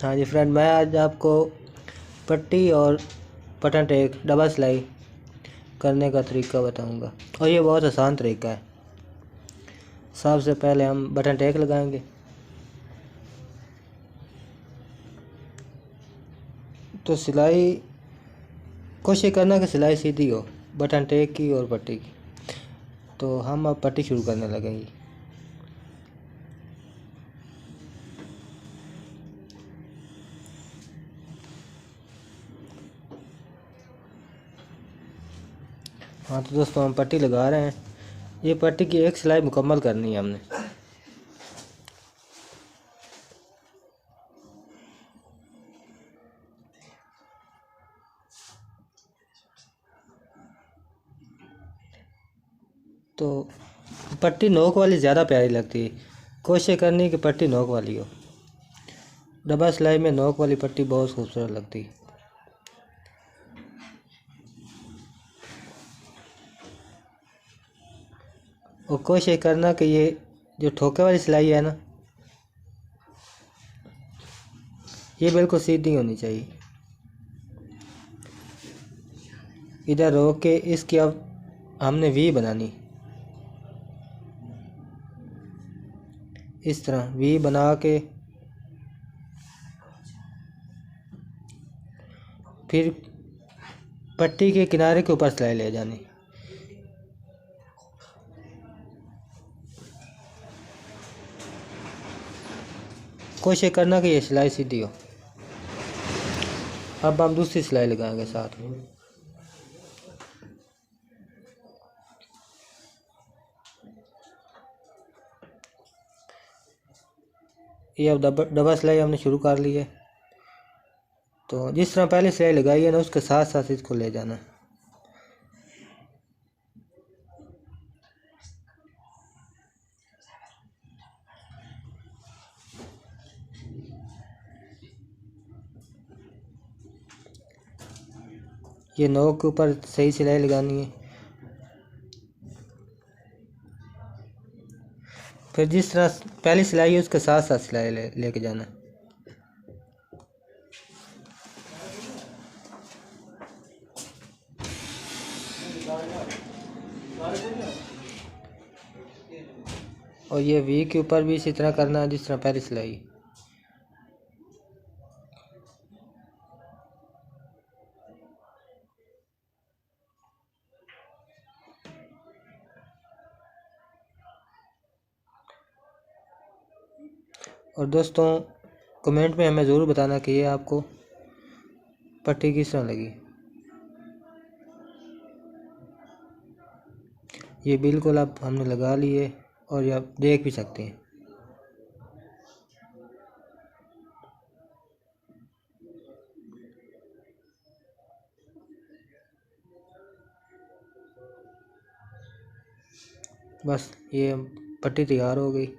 हाँ जी फ्रेंड, मैं आज आपको पट्टी और बटन टेक डबल सिलाई करने का तरीका बताऊंगा और ये बहुत आसान तरीका है। सबसे पहले हम बटन टेक लगाएंगे। तो सिलाई कोशिश करना कि सिलाई सीधी हो बटन टेक की और पट्टी की। तो हम अब पट्टी शुरू करने लगेंगे। हाँ तो दोस्तों, हम पट्टी लगा रहे हैं। ये पट्टी की एक सिलाई मुकम्मल करनी है हमने। तो पट्टी नोक वाली ज़्यादा प्यारी लगती है। कोशिश करनी कि पट्टी नोक वाली हो। डबल सिलाई में नोक वाली पट्टी बहुत खूबसूरत लगती है। और कोशिश करना कि ये जो ठोके वाली सिलाई है ना, ये बिल्कुल सीधी होनी चाहिए। इधर रोक के इसकी अब हमने वी बनानी। इस तरह वी बना के फिर पट्टी के किनारे के ऊपर सिलाई ले जानी। कोशिश करना कि ये सिलाई सीधी हो। अब हम दूसरी सिलाई लगाएंगे साथ में। ये अब डबल सिलाई हमने शुरू कर ली है। तो जिस तरह पहले सिलाई लगाई है ना, उसके साथ साथ इसको ले जाना। ये नोक के ऊपर सही सिलाई लगानी है। फिर जिस तरह पहली सिलाई है उसके साथ साथ सिलाई लेके जाना। और ये वी के ऊपर भी इसी तरह करना है जिस तरह पहली सिलाई। और दोस्तों, कमेंट में हमें ज़रूर बताना कि ये आपको पट्टी किस तरह लगी। ये बिल्कुल अब हमने लगा ली है और ये आप देख भी सकते हैं। बस ये पट्टी तैयार हो गई।